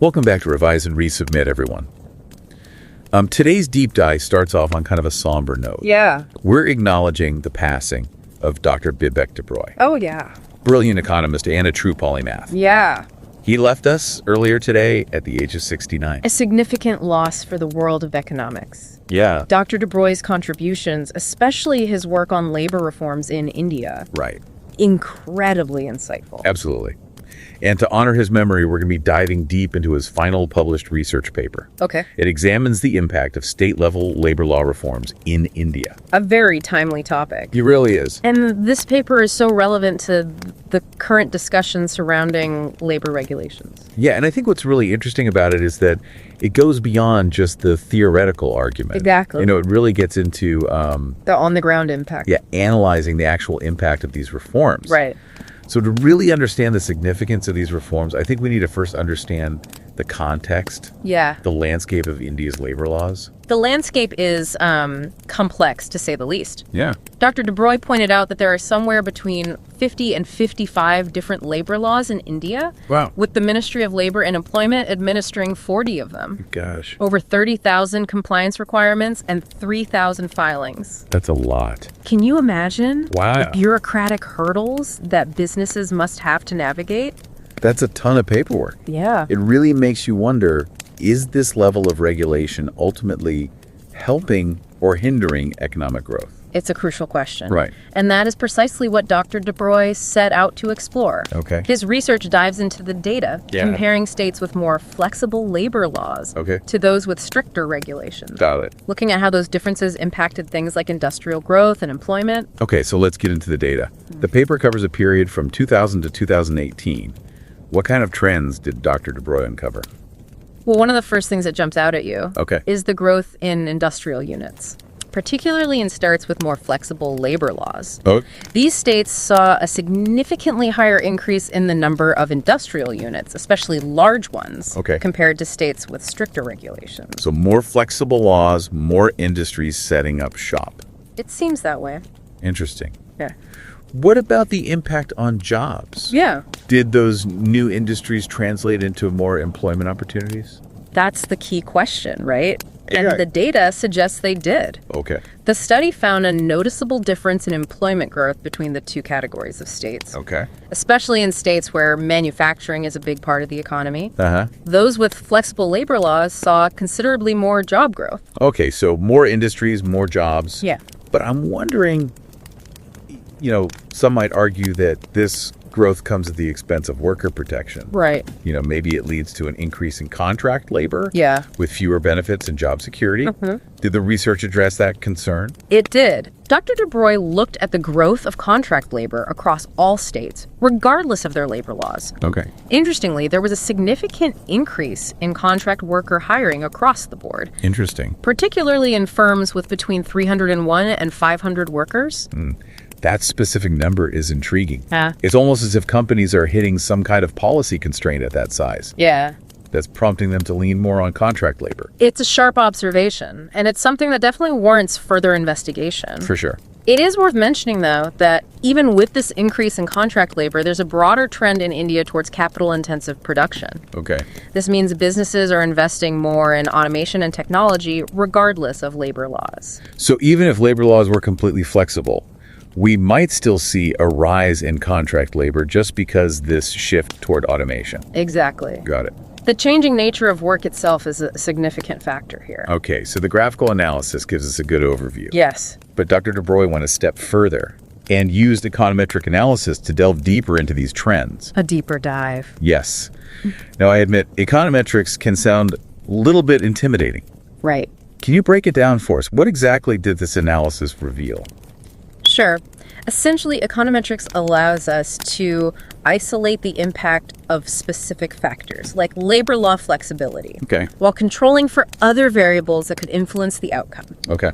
Welcome back to Revise and Resubmit, everyone. Today's deep dive starts off on kind of a somber note. Yeah. We're acknowledging the passing of Dr. Debroy. Oh, yeah. Brilliant economist and a true polymath. Yeah. He left us earlier today at the age of 69. A significant loss for the world of economics. Yeah. Dr. Debroy's contributions, especially his work on labor reforms in India, Right. incredibly insightful. Absolutely. And to honor his memory, we're going to be diving deep into his final published research paper. Okay. It examines the impact of state-level labor law reforms in India. A very timely topic. He really is. And this paper is so relevant to the current discussion surrounding labor regulations. Yeah, and I think what's really interesting about it is that it goes beyond just the theoretical argument. Exactly. You know, it really gets into The on-the-ground impact. analyzing the actual impact of these reforms. Right. So to really understand the significance of these reforms, I think we need to first understand the context, Yeah. the landscape of India's labor laws. The landscape is complex, to say the least. Yeah. Dr. Debroy pointed out that there are somewhere between 50 and 55 different labor laws in India, Wow. with the Ministry of Labor and Employment administering 40 of them. Gosh. Over 30,000 compliance requirements and 3,000 filings. That's a lot. Can you imagine Wow. the bureaucratic hurdles that businesses must have to navigate? That's a ton of paperwork. Yeah. It really makes you wonder, is this level of regulation ultimately helping or hindering economic growth? It's a crucial question. Right. And that is precisely what Dr. Debroy set out to explore. Okay. His research dives into the data, Yeah. comparing states with more flexible labor laws Okay. to those with stricter regulations. Got it. Looking at how those differences impacted things like industrial growth and employment. Okay, so let's get into the data. The paper covers a period from 2000 to 2018. What kind of trends did Dr. Debroy uncover? Well, one of the first things that jumps out at you Okay. is the growth in industrial units, particularly in states with more flexible labor laws. Oh, These states saw a significantly higher increase in the number of industrial units, especially large ones, Okay. compared to states with stricter regulations. so more flexible laws, more industries setting up shop. It seems that way. Interesting. Yeah. What about the impact on jobs? Yeah. Did those new industries translate into more employment opportunities? That's the key question, right? And Yeah. the data suggests they did. Okay. The study found a noticeable difference in employment growth between the two categories of states, Okay. especially in states where manufacturing is a big part of the economy. Uh-huh. Those with flexible labor laws saw considerably more job growth. Okay, so more industries, more jobs. Yeah. But I'm wondering, you know, some might argue that this growth comes at the expense of worker protection. Right. You know, maybe it leads to an increase in contract labor. Yeah. With fewer benefits and job security. Did the research address that concern? It did. Dr. Debroy looked at the growth of contract labor across all states, regardless of their labor laws. Okay. Interestingly, there was a significant increase in contract worker hiring across the board, Interesting. particularly in firms with between 301 and 500 workers. That specific number is intriguing. Yeah. It's almost as if companies are hitting some kind of policy constraint at that size Yeah. that's prompting them to lean more on contract labor. It's a sharp observation, and it's something that definitely warrants further investigation. For sure. It is worth mentioning, though, that even with this increase in contract labor, there's a broader trend in India towards capital-intensive production. Okay. This means businesses are investing more in automation and technology, regardless of labor laws. So even if labor laws were completely flexible, we might still see a rise in contract labor just because this shift toward automation. Exactly. Got it. The changing nature of work itself is a significant factor here. Okay, so the graphical analysis gives us a good overview. Yes. But Dr. Debroy went a step further and used econometric analysis to delve deeper into these trends. A deeper dive. Yes. Now, I admit, econometrics can sound a little bit intimidating. Right. Can you break it down for us? What exactly did this analysis reveal? Sure. Essentially, econometrics allows us to isolate the impact of specific factors, like labor law flexibility, Okay. while controlling for other variables that could influence the outcome. Okay.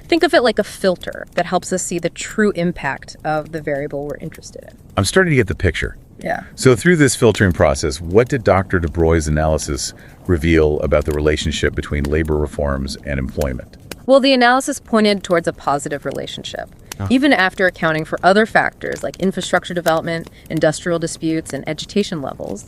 Think of it like a filter that helps us see the true impact of the variable we're interested in. I'm starting to get the picture. Yeah. So through this filtering process, what did Dr. Debroy's analysis reveal about the relationship between labor reforms and employment? Well, the analysis pointed towards a positive relationship. even after accounting for other factors like infrastructure development, industrial disputes, and education levels.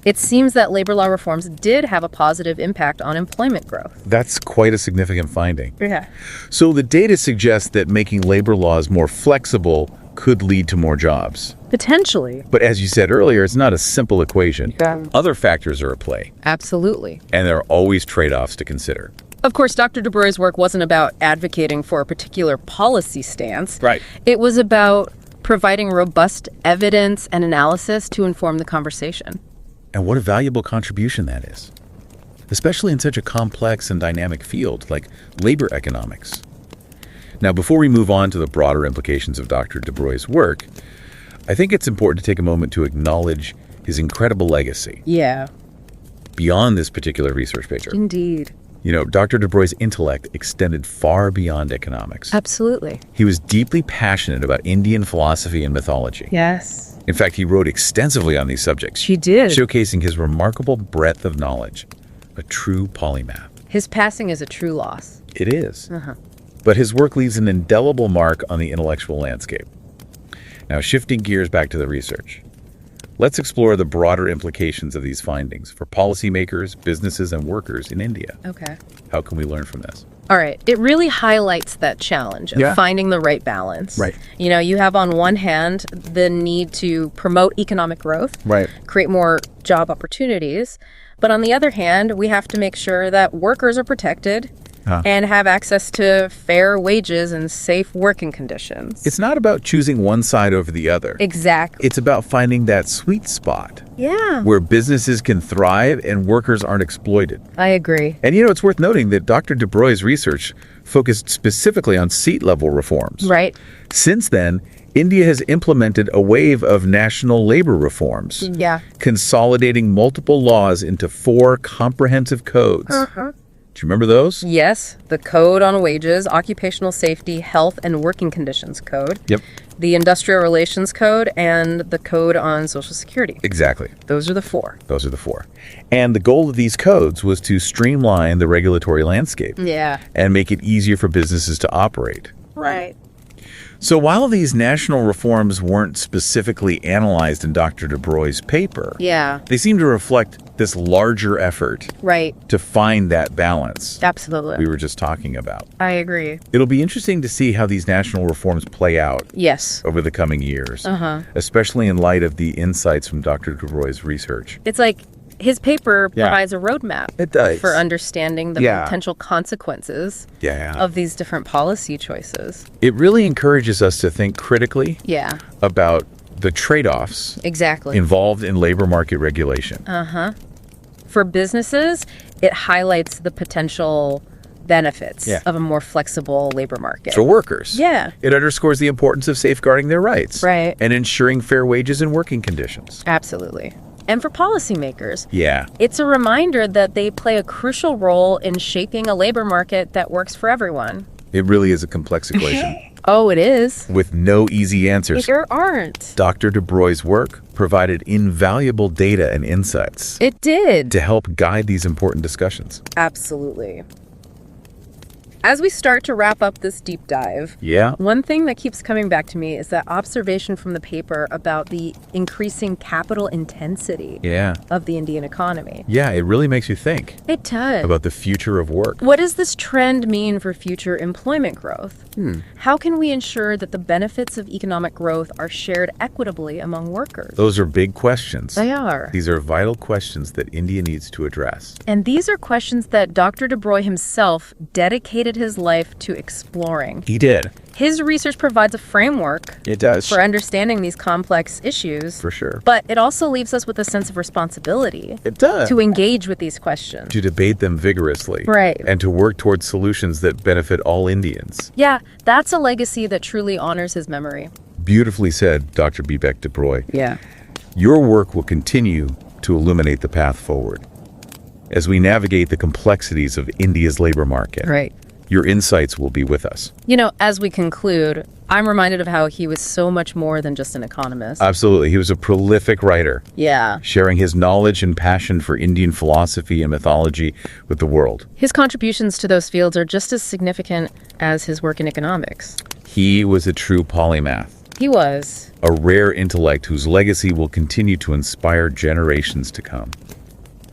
It seems that labor law reforms did have a positive impact on employment growth. That's quite a significant finding. Yeah. So the data suggests that making labor laws more flexible could lead to more jobs. Potentially. But as you said earlier, it's not a simple equation. Yeah. Other factors are at play. Absolutely. And there are always trade-offs to consider. Of course, Dr. Debroy's work wasn't about advocating for a particular policy stance. Right. It was about providing robust evidence and analysis to inform the conversation. And what a valuable contribution that is, especially in such a complex and dynamic field like labor economics. Now, before we move on to the broader implications of Dr. Debroy's work, I think it's important to take a moment to acknowledge his incredible legacy Yeah. beyond this particular research paper. Indeed. You know, Dr. Debroy's intellect extended far beyond economics. Absolutely. He was deeply passionate about Indian philosophy and mythology. Yes. In fact, he wrote extensively on these subjects, She did. showcasing his remarkable breadth of knowledge, a true polymath. His passing is a true loss. It is. But his work leaves an indelible mark on the intellectual landscape. Now, shifting gears back to the research, let's explore the broader implications of these findings for policymakers, businesses, and workers in India. Okay. How can we learn from this? All right. It really highlights that challenge of Yeah. finding the right balance. Right. You know, you have on one hand the need to promote economic growth, Right. create more job opportunities. But on the other hand, we have to make sure that workers are protected and have access to fair wages and safe working conditions. It's not about choosing one side over the other. Exactly. It's about finding that sweet spot Yeah. where businesses can thrive and workers aren't exploited. I agree. And you know, it's worth noting that Dr. Debroy's research focused specifically on seat-level reforms. Right. Since then, India has implemented a wave of national labor reforms, Yeah. consolidating multiple laws into 4 comprehensive codes. Do you remember those? Yes, the Code on Wages, Occupational Safety, Health, and Working Conditions Code. Yep. The Industrial Relations Code, and the Code on Social Security. Exactly. Those are the 4. Those are the 4. And the goal of these codes was to streamline the regulatory landscape Yeah. and make it easier for businesses to operate. Right. So while these national reforms weren't specifically analyzed in Dr. Debroy's paper, Yeah. they seem to reflect this larger effort Right. to find that balance Absolutely. we were just talking about. I agree. It'll be interesting to see how these national reforms play out Yes. over the coming years, especially in light of the insights from Dr. Debroy's research. It's like his paper Yeah. provides a roadmap It does. for understanding the Yeah. potential consequences Yeah. of these different policy choices. It really encourages us to think critically Yeah, about the trade-offs exactly. involved in labor market regulation. For businesses, it highlights the potential benefits Yeah. of a more flexible labor market. For workers, Yeah. it underscores the importance of safeguarding their rights Right. and ensuring fair wages and working conditions. Absolutely. And for policymakers, Yeah, it's a reminder that they play a crucial role in shaping a labor market that works for everyone. it really is a complex equation Oh, it is. with no easy answers. There aren't. Dr. Debroy's work provided invaluable data and insights It did. to help guide these important discussions. Absolutely. As we start to wrap up this deep dive, Yeah, one thing that keeps coming back to me is that observation from the paper about the increasing capital intensity yeah, of the Indian economy. yeah, it really makes you think It does. about the future of work. What does this trend mean for future employment growth? How can we ensure that the benefits of economic growth are shared equitably among workers? Those are big questions. They are. These are vital questions that India needs to address. And these are questions that Dr. Debroy himself dedicated his life to exploring. He did. His research provides a framework It does. for understanding these complex issues, For sure. but it also leaves us with a sense of responsibility It does. to engage with these questions. To debate them vigorously. Right. And to work towards solutions that benefit all Indians. Yeah, that's a legacy that truly honors his memory. Beautifully said, Dr. Bibek Debroy. Yeah. Your work will continue to illuminate the path forward as we navigate the complexities of India's labor market. Right. Your insights will be with us. You know, as we conclude, I'm reminded of how he was so much more than just an economist. Absolutely. He was a prolific writer, Yeah. sharing his knowledge and passion for Indian philosophy and mythology with the world. His contributions to those fields are just as significant as his work in economics. He was a true polymath, He was. a rare intellect whose legacy will continue to inspire generations to come.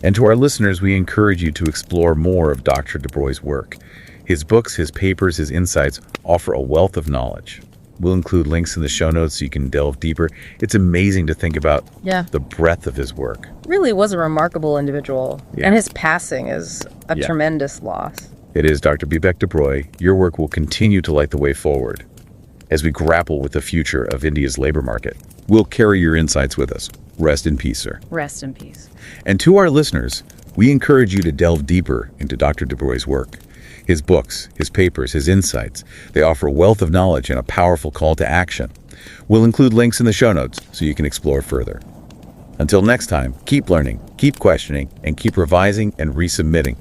And to our listeners, we encourage you to explore more of Dr. Debroy's work. His books, his papers, his insights offer a wealth of knowledge. We'll include links in the show notes so you can delve deeper. It's amazing to think about the breadth of his work. Really was a remarkable individual, and his passing is a tremendous loss. It is, Dr. Bibek Debroy. Your work will continue to light the way forward as we grapple with the future of India's labor market. We'll carry your insights with us. Rest in peace, sir. Rest in peace. And to our listeners, we encourage you to delve deeper into Dr. Debroy's work. His books, his papers, his insights, they offer a wealth of knowledge and a powerful call to action. We'll include links in the show notes so you can explore further. Until next time, keep learning, keep questioning, and keep revising and resubmitting.